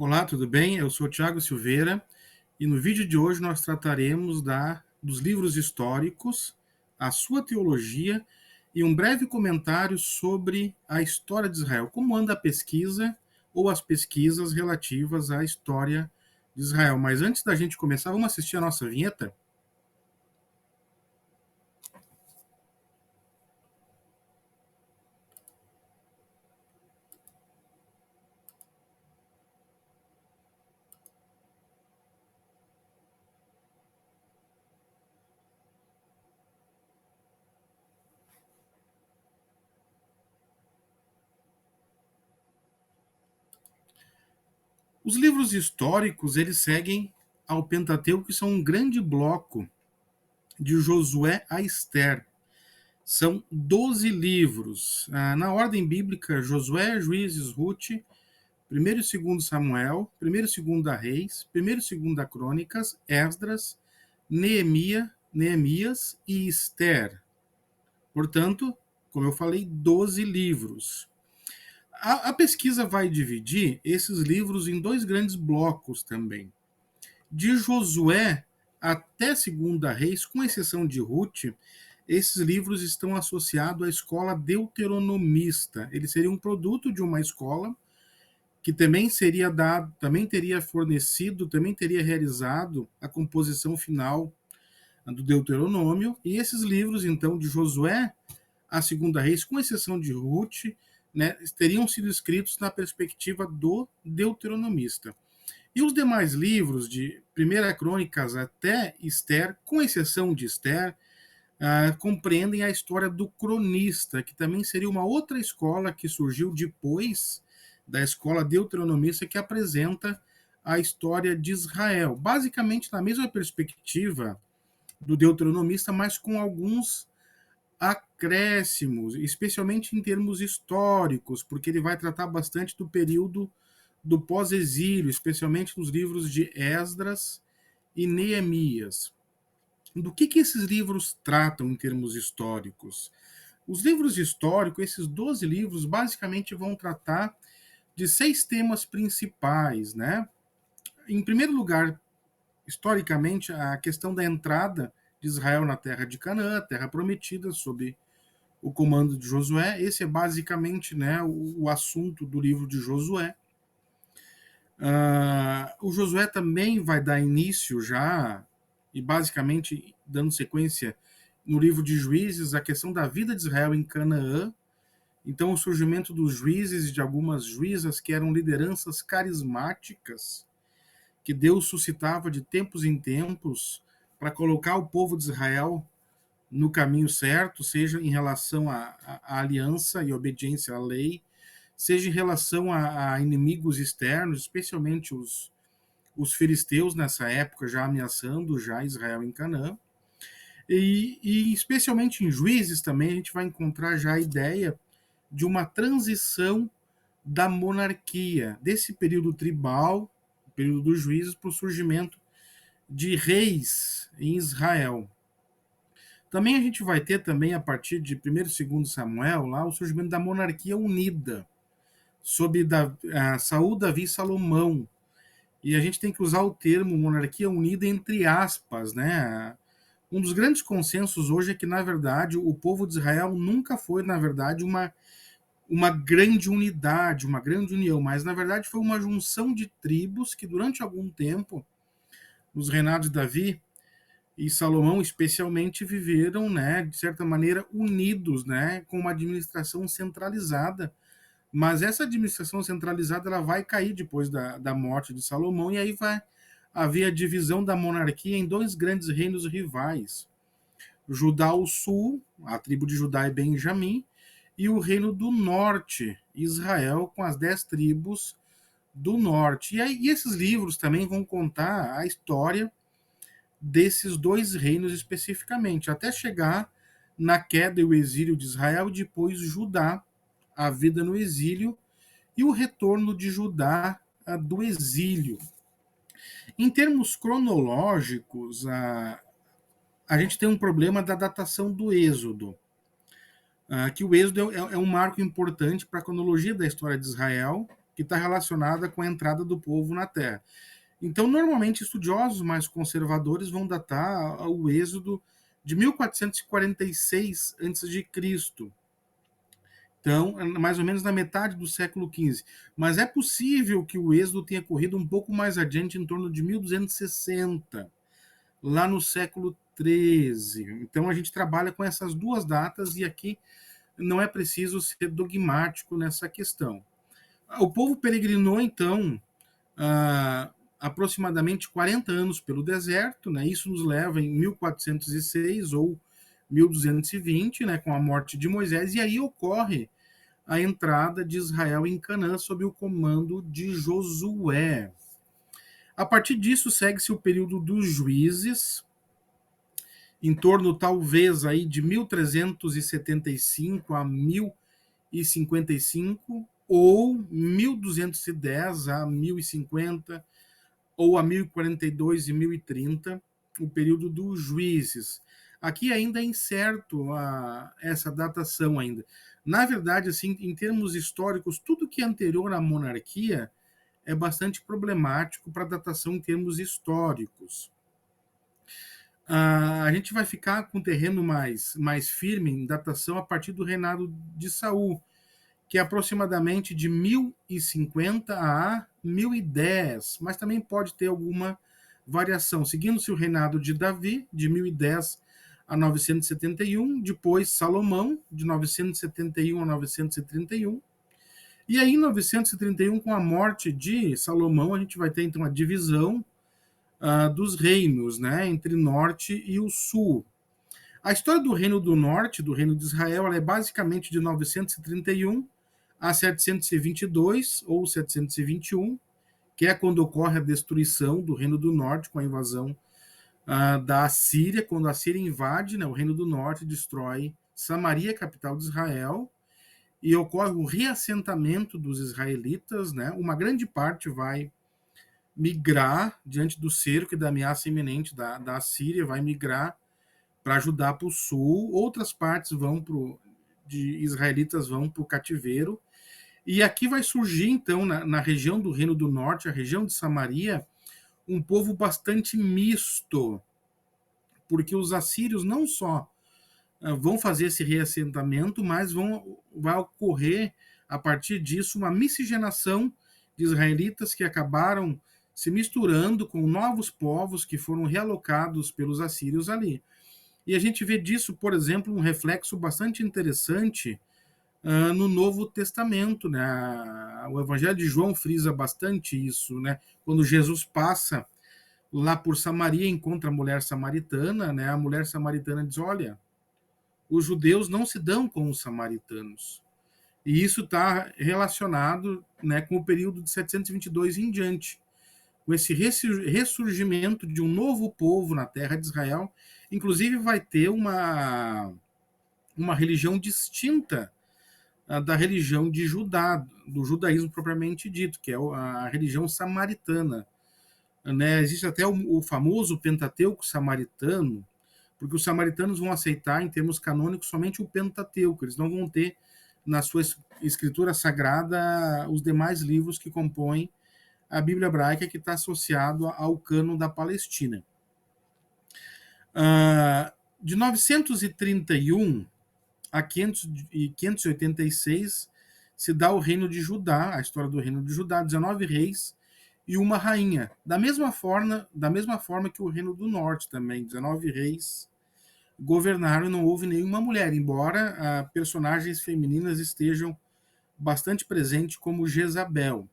Olá, tudo bem? Eu sou o Thiago Silveira e no vídeo de hoje nós trataremos dos livros históricos, a sua teologia e um breve comentário sobre a história de Israel. Como anda a pesquisa ou as pesquisas relativas à história de Israel. Mas antes da gente começar, vamos assistir a nossa vinheta? Os livros históricos, eles seguem ao Pentateuco, que são um grande bloco de Josué a Esther. São 12 livros. Na ordem bíblica, Josué, Juízes, Ruth, primeiro e segundo Samuel, primeiro e segundo Reis, primeiro e segundo Crônicas, Esdras, Neemias e Esther. Portanto, como eu falei, 12 livros. A pesquisa vai dividir esses livros em dois grandes blocos também. De Josué até segunda Reis, com exceção de Ruth, esses livros estão associados à escola deuteronomista. Ele seria um produto de uma escola que também seria dado, também teria fornecido, também teria realizado a composição final do Deuteronômio. E esses livros, então, de Josué a segunda Reis, com exceção de Ruth, né, teriam sido escritos na perspectiva do deuteronomista. E os demais livros, de Primeira Crônicas até Esther, com exceção de Esther, compreendem a história do cronista, que também seria uma outra escola que surgiu depois da escola deuteronomista, que apresenta a história de Israel, basicamente na mesma perspectiva do deuteronomista, mas com alguns acréscimos, especialmente em termos históricos, porque ele vai tratar bastante do período do pós-exílio, especialmente nos livros de Esdras e Neemias. Do que esses livros tratam em termos históricos? Os livros históricos, esses 12 livros, basicamente vão tratar de 6 temas principais, né? Em primeiro lugar, historicamente, a questão da entrada de Israel na terra de Canaã, terra prometida, sob o comando de Josué. Esse é basicamente, né, o assunto do livro de Josué. O Josué também vai dar início já, e basicamente dando sequência no livro de Juízes, a questão da vida de Israel em Canaã. Então, o surgimento dos juízes e de algumas juízas que eram lideranças carismáticas, que Deus suscitava de tempos em tempos para colocar o povo de Israel no caminho certo, seja em relação à aliança e obediência à lei, seja em relação a inimigos externos, especialmente os filisteus nessa época já ameaçando já Israel em Canaã. E especialmente em Juízes também a gente vai encontrar já a ideia de uma transição da monarquia, desse período tribal, período dos juízes, para o surgimento de reis em Israel. Também a gente vai ter também, a partir de 1º e 2º Samuel, lá, o surgimento da monarquia unida, sob Saul, Davi e Salomão. E a gente tem que usar o termo monarquia unida entre aspas, né? Um dos grandes consensos hoje é que, na verdade, o povo de Israel nunca foi, na verdade, uma grande unidade, uma grande união, mas, na verdade, foi uma junção de tribos que, durante algum tempo, nos reinados de Davi e Salomão, especialmente, viveram, né, de certa maneira, unidos, né, com uma administração centralizada. Mas essa administração centralizada ela vai cair depois da morte de Salomão, e aí vai haver a divisão da monarquia em dois grandes reinos rivais. Judá ao sul, a tribo de Judá e Benjamim, e o reino do norte, Israel, com as 10 tribos do norte. E esses livros também vão contar a história desses dois reinos especificamente, até chegar na queda e o exílio de Israel, e depois Judá, a vida no exílio, e o retorno de Judá do exílio. Em termos cronológicos, a gente tem um problema da datação do Êxodo, que o Êxodo é um marco importante para a cronologia da história de Israel, que está relacionada com a entrada do povo na terra. Então, normalmente, estudiosos mais conservadores vão datar o êxodo de 1446 a.C., então, mais ou menos na metade do século XV. Mas é possível que o êxodo tenha ocorrido um pouco mais adiante, em torno de 1260, lá no século XIII. Então, a gente trabalha com essas duas datas e aqui não é preciso ser dogmático nessa questão. O povo peregrinou, então, aproximadamente 40 anos pelo deserto, né? Isso nos leva em 1406 ou 1220, né, com a morte de Moisés, e aí ocorre a entrada de Israel em Canaã sob o comando de Josué. A partir disso, segue-se o período dos juízes, em torno talvez aí de 1375 a 1055, ou 1210 a 1050, ou a 1042 e 1030, o período dos juízes. Aqui ainda é incerto essa datação ainda. Na verdade, assim, em termos históricos, tudo que é anterior à monarquia é bastante problemático para datação em termos históricos. A gente vai ficar com o terreno mais firme em datação a partir do reinado de Saul, que é aproximadamente de 1050 a 1010, mas também pode ter alguma variação, seguindo-se o reinado de Davi, de 1010 a 971, depois Salomão, de 971 a 931, e aí em 931, com a morte de Salomão, a gente vai ter então a divisão dos reinos, né, entre norte e o sul. A história do Reino do Norte, do Reino de Israel, ela é basicamente de 931 a 722 ou 721, que é quando ocorre a destruição do Reino do Norte com a invasão da Assíria, quando a Síria invade, né, o Reino do Norte, destrói Samaria, capital de Israel, e ocorre o reassentamento dos israelitas, né, uma grande parte vai migrar diante do cerco e da ameaça iminente da Síria, vai migrar para ajudar para o sul, outras partes de israelitas vão para o cativeiro, e aqui vai surgir, então, na região do Reino do Norte, a região de Samaria, um povo bastante misto, porque os assírios não só vão fazer esse reassentamento, mas vai ocorrer, a partir disso, uma miscigenação de israelitas que acabaram se misturando com novos povos que foram realocados pelos assírios ali. E a gente vê disso, por exemplo, um reflexo bastante interessante no Novo Testamento, né? O Evangelho de João frisa bastante isso, né? Quando Jesus passa lá por Samaria, encontra a mulher samaritana, né? A mulher samaritana diz: olha, os judeus não se dão com os samaritanos. E isso está relacionado, né, com o período de 722 em diante, com esse ressurgimento de um novo povo na terra de Israel. Inclusive vai ter uma religião distinta da religião de Judá, do judaísmo propriamente dito, que é a religião samaritana. Né? Existe até o famoso Pentateuco samaritano, porque os samaritanos vão aceitar, em termos canônicos, somente o Pentateuco, eles não vão ter na sua escritura sagrada os demais livros que compõem a Bíblia hebraica, que está associado ao cânon da Palestina. De 931 a 586 se dá o reino de Judá, a história do reino de Judá, 19 reis e uma rainha. Da mesma forma que o reino do norte também, 19 reis governaram e não houve nenhuma mulher, embora personagens femininas estejam bastante presentes, como Jezabel.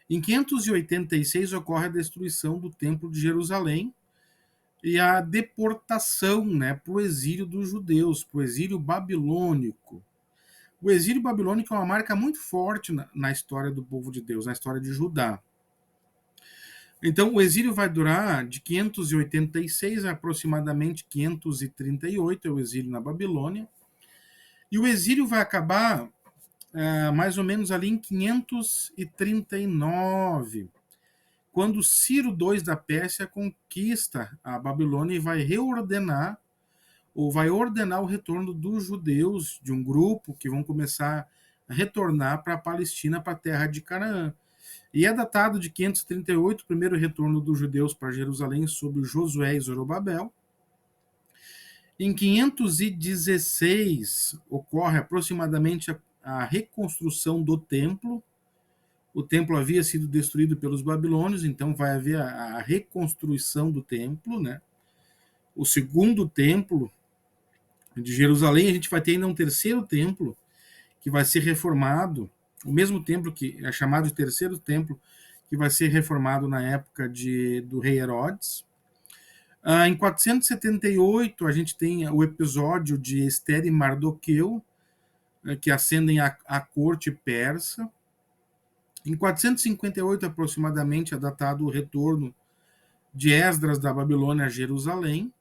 Em 586 ocorre a destruição do Templo de Jerusalém e a deportação, né, para o exílio dos judeus, para o exílio babilônico. O exílio babilônico é uma marca muito forte na história do povo de Deus, na história de Judá. Então, o exílio vai durar de 586 a aproximadamente 538, é o exílio na Babilônia. E o exílio vai acabar mais ou menos ali em 539, quando Ciro II da Pérsia conquista a Babilônia e vai ordenar o retorno dos judeus, de um grupo que vão começar retornar para a Palestina, para a terra de Canaã. E é datado de 538, o primeiro retorno dos judeus para Jerusalém sob Josué e Zorobabel. Em 516 ocorre aproximadamente a reconstrução do templo. O templo havia sido destruído pelos babilônios, então vai haver a reconstrução do templo, né? O segundo templo de Jerusalém, a gente vai ter ainda um terceiro templo que vai ser reformado, o mesmo templo que é chamado de terceiro templo, que vai ser reformado na época do rei Herodes. Em 478, a gente tem o episódio de Esther e Mardoqueu, que ascendem à corte persa. Em 458, aproximadamente, é datado o retorno de Esdras da Babilônia a Jerusalém.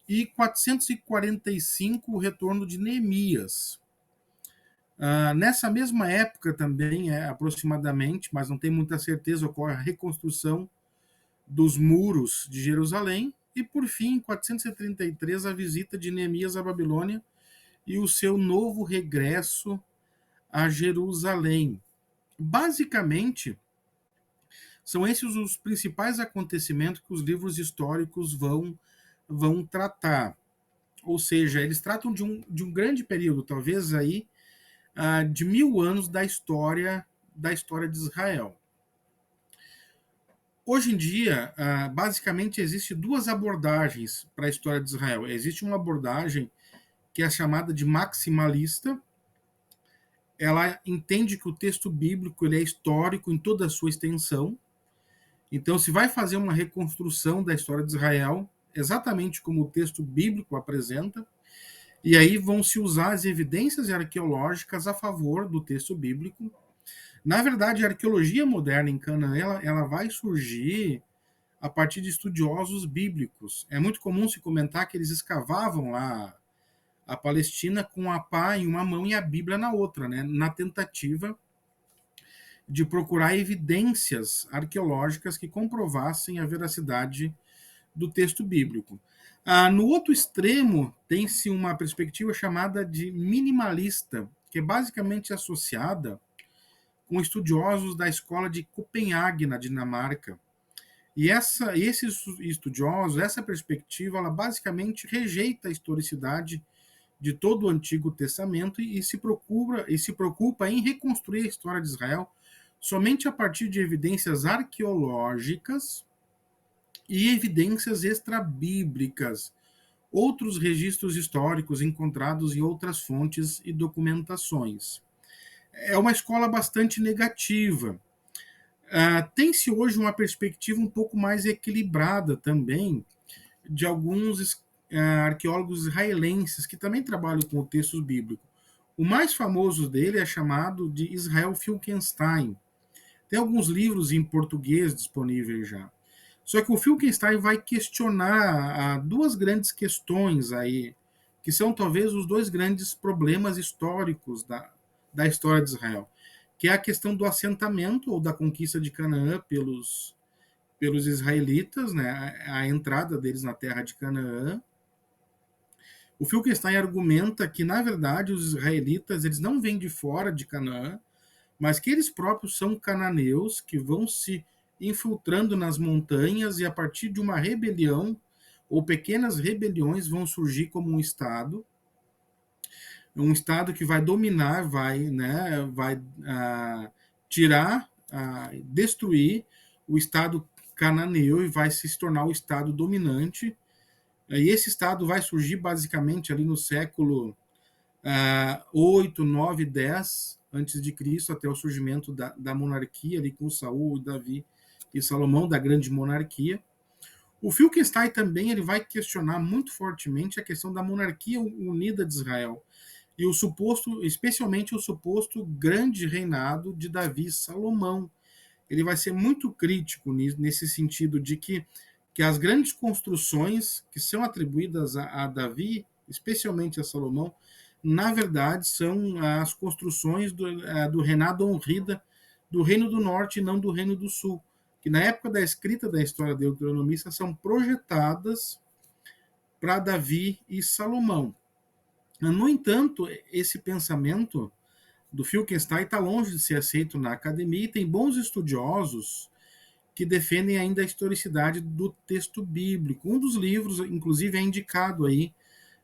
E 445, o retorno de Neemias. Nessa mesma época também, aproximadamente, mas não tem muita certeza, ocorre a reconstrução dos muros de Jerusalém. E, por fim, em 433, a visita de Neemias à Babilônia e o seu novo regresso a Jerusalém. Basicamente, são esses os principais acontecimentos que os livros históricos vão tratar. Ou seja, eles tratam de um grande período, talvez aí de 1000 anos da história de Israel. Hoje em dia, basicamente, existem duas abordagens para a história de Israel. Existe uma abordagem que é chamada de maximalista. Ela entende que o texto bíblico ele é histórico em toda a sua extensão. Então, se vai fazer uma reconstrução da história de Israel, exatamente como o texto bíblico apresenta, e aí vão se usar as evidências arqueológicas a favor do texto bíblico. Na verdade, a arqueologia moderna em Canaã ela vai surgir a partir de estudiosos bíblicos. É muito comum se comentar que eles escavavam lá a Palestina com a pá em uma mão e a Bíblia na outra, né? Na tentativa de procurar evidências arqueológicas que comprovassem a veracidade do texto bíblico. No outro extremo, tem-se uma perspectiva chamada de minimalista, que é basicamente associada com estudiosos da escola de Copenhague, na Dinamarca. E esses estudiosos, essa perspectiva, ela basicamente rejeita a historicidade de todo o Antigo Testamento e se preocupa em reconstruir a história de Israel somente a partir de evidências arqueológicas e evidências extrabíblicas, outros registros históricos encontrados em outras fontes e documentações. É uma escola bastante negativa. Tem-se hoje uma perspectiva um pouco mais equilibrada também de alguns arqueólogos israelenses que também trabalham com o texto bíblico. O mais famoso dele é chamado de Israel Finkelstein. Tem alguns livros em português disponíveis já. Só que o Finkelstein vai questionar duas grandes questões aí, que são talvez os dois grandes problemas históricos da história de Israel, que é a questão do assentamento ou da conquista de Canaã pelos israelitas, né, a entrada deles na terra de Canaã. O Finkelstein argumenta que, na verdade, os israelitas eles não vêm de fora de Canaã, mas que eles próprios são cananeus que vão se infiltrando nas montanhas e a partir de uma rebelião ou pequenas rebeliões vão surgir como um estado que vai dominar, vai tirar, destruir o estado cananeu e vai se tornar o estado dominante. E esse estado vai surgir basicamente ali no século 8, 9, 10 antes de Cristo, até o surgimento da monarquia ali com Saul, Davi e Salomão, da grande monarquia. O Finkelstein também ele vai questionar muito fortemente a questão da monarquia unida de Israel e especialmente o suposto grande reinado de Davi e Salomão. Ele vai ser muito crítico nesse sentido de que as grandes construções que são atribuídas a Davi, especialmente a Salomão, na verdade são as construções do reinado honrida do Reino do Norte e não do Reino do Sul, que na época da escrita da história deuteronomista são projetadas para Davi e Salomão. No entanto, esse pensamento do Wittgenstein está longe de ser aceito na academia, e tem bons estudiosos que defendem ainda a historicidade do texto bíblico. Um dos livros, inclusive, é indicado aí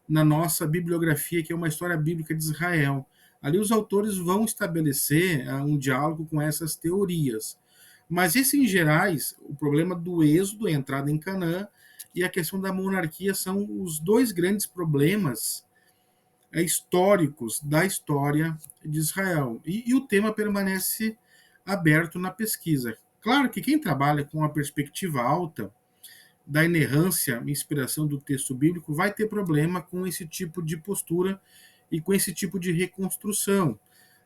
na nossa bibliografia, que é uma história bíblica de Israel. Ali os autores vão estabelecer um diálogo com essas teorias. Mas esse, em gerais, o problema do êxodo, a entrada em Canaã, e a questão da monarquia são os dois grandes problemas históricos da história de Israel. E o tema permanece aberto na pesquisa. Claro que quem trabalha com a perspectiva alta da inerrância e inspiração do texto bíblico vai ter problema com esse tipo de postura e com esse tipo de reconstrução.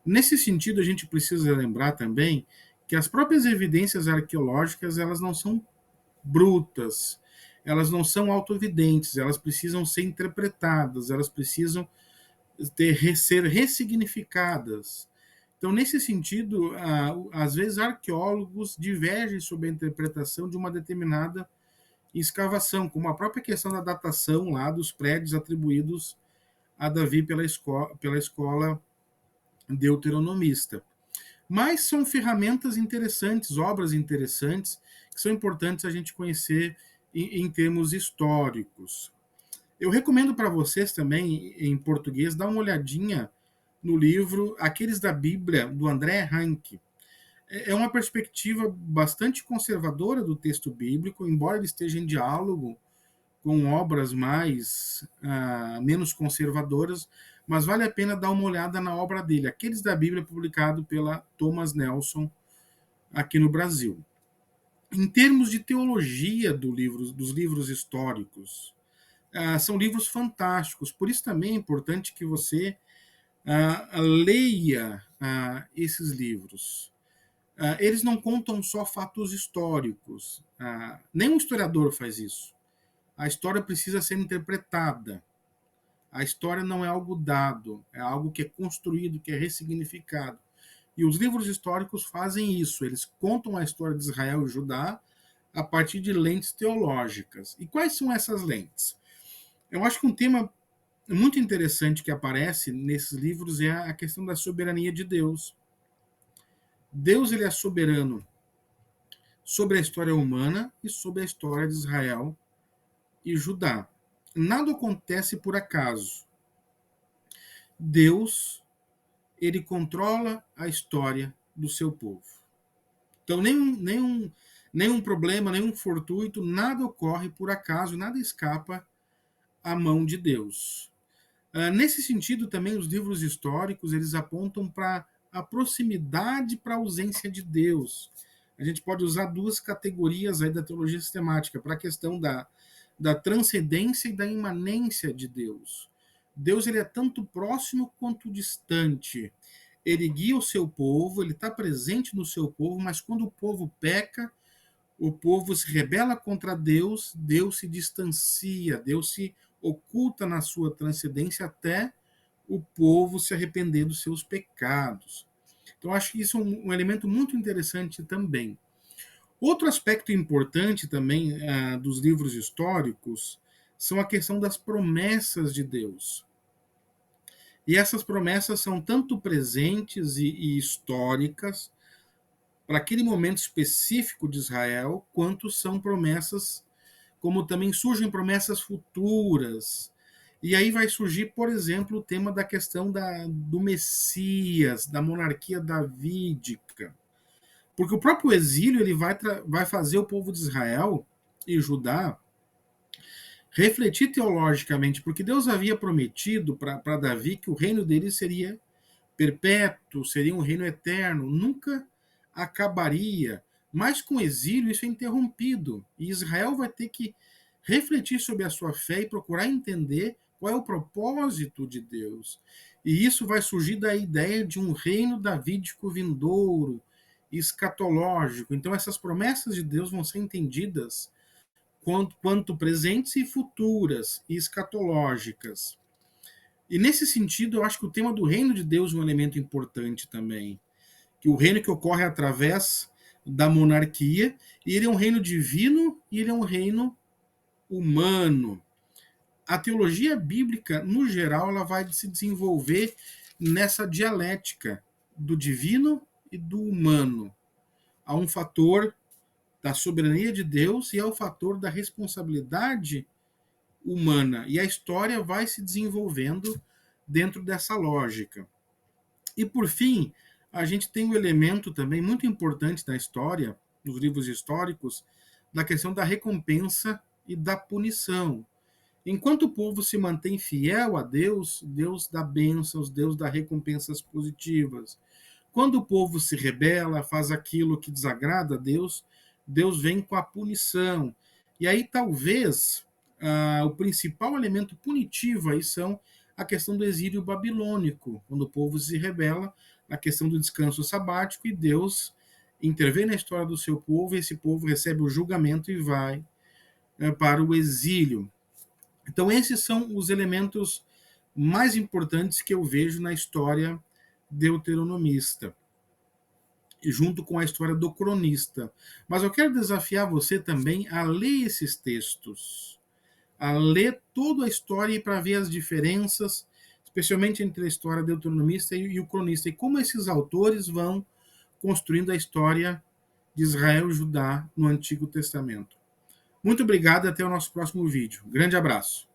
Nesse sentido, a gente precisa lembrar também que as próprias evidências arqueológicas, elas não são brutas, elas não são autoevidentes, elas precisam ser interpretadas, elas precisam ser ressignificadas. Então, nesse sentido, às vezes arqueólogos divergem sobre a interpretação de uma determinada escavação, como a própria questão da datação lá dos prédios atribuídos a Davi pela escola deuteronomista. Mas são ferramentas interessantes, obras interessantes, que são importantes a gente conhecer em termos históricos. Eu recomendo para vocês também, em português, dar uma olhadinha no livro Aqueles da Bíblia, do André Rank. É uma perspectiva bastante conservadora do texto bíblico, embora ele esteja em diálogo com obras menos conservadoras, mas vale a pena dar uma olhada na obra dele, Aqueles da Bíblia, publicado pela Thomas Nelson aqui no Brasil. Em termos de teologia dos livros históricos, são livros fantásticos, por isso também é importante que você leia esses livros. Eles não contam só fatos históricos, nenhum historiador faz isso. A história precisa ser interpretada. A história não é algo dado, é algo que é construído, que é ressignificado. E os livros históricos fazem isso, eles contam a história de Israel e Judá a partir de lentes teológicas. E quais são essas lentes? Eu acho que um tema muito interessante que aparece nesses livros é a questão da soberania de Deus. Deus, ele é soberano sobre a história humana e sobre a história de Israel e Judá. Nada acontece por acaso. Deus, ele controla a história do seu povo. Então, nenhum problema, nenhum fortuito, nada ocorre por acaso, nada escapa à mão de Deus. Nesse sentido, também, os livros históricos, eles apontam para a proximidade para a ausência de Deus. A gente pode usar duas categorias aí da teologia sistemática, para a questão da transcendência e da imanência de Deus. Deus, ele é tanto próximo quanto distante. Ele guia o seu povo, ele está presente no seu povo, mas quando o povo peca, o povo se rebela contra Deus, Deus se distancia, Deus se oculta na sua transcendência até o povo se arrepender dos seus pecados. Então, acho que isso é um elemento muito interessante também. Outro aspecto importante também dos livros históricos são a questão das promessas de Deus. E essas promessas são tanto presentes e históricas para aquele momento específico de Israel, quanto são promessas, como também surgem promessas futuras. E aí vai surgir, por exemplo, o tema da questão do Messias, da monarquia davídica. Porque o próprio exílio ele vai fazer o povo de Israel e Judá refletir teologicamente, porque Deus havia prometido para Davi que o reino dele seria perpétuo, seria um reino eterno, nunca acabaria. Mas com o exílio isso é interrompido, e Israel vai ter que refletir sobre a sua fé e procurar entender qual é o propósito de Deus. E isso vai surgir da ideia de um reino davídico vindouro, escatológico. Então essas promessas de Deus vão ser entendidas quanto presentes e futuras, e escatológicas. E nesse sentido, eu acho que o tema do reino de Deus é um elemento importante também. Que o reino que ocorre através da monarquia, e ele é um reino divino e ele é um reino humano. A teologia bíblica, no geral, ela vai se desenvolver nessa dialética do divino e do humano. Há um fator da soberania de Deus e há o fator da responsabilidade humana. E a história vai se desenvolvendo dentro dessa lógica. E, por fim, a gente tem um elemento também muito importante na história, nos livros históricos, da questão da recompensa e da punição. Enquanto o povo se mantém fiel a Deus, Deus dá bênçãos, Deus dá recompensas positivas. Quando o povo se rebela, faz aquilo que desagrada a Deus, Deus vem com a punição. E aí talvez o principal elemento punitivo aí são a questão do exílio babilônico, quando o povo se rebela, a questão do descanso sabático, e Deus intervém na história do seu povo, e esse povo recebe o julgamento e vai para o exílio. Então esses são os elementos mais importantes que eu vejo na história deuteronomista, junto com a história do cronista. Mas eu quero desafiar você também a ler esses textos, a ler toda a história para ver as diferenças, especialmente entre a história deuteronomista e o cronista, e como esses autores vão construindo a história de Israel e Judá no Antigo Testamento. Muito obrigado e até o nosso próximo vídeo. Grande abraço.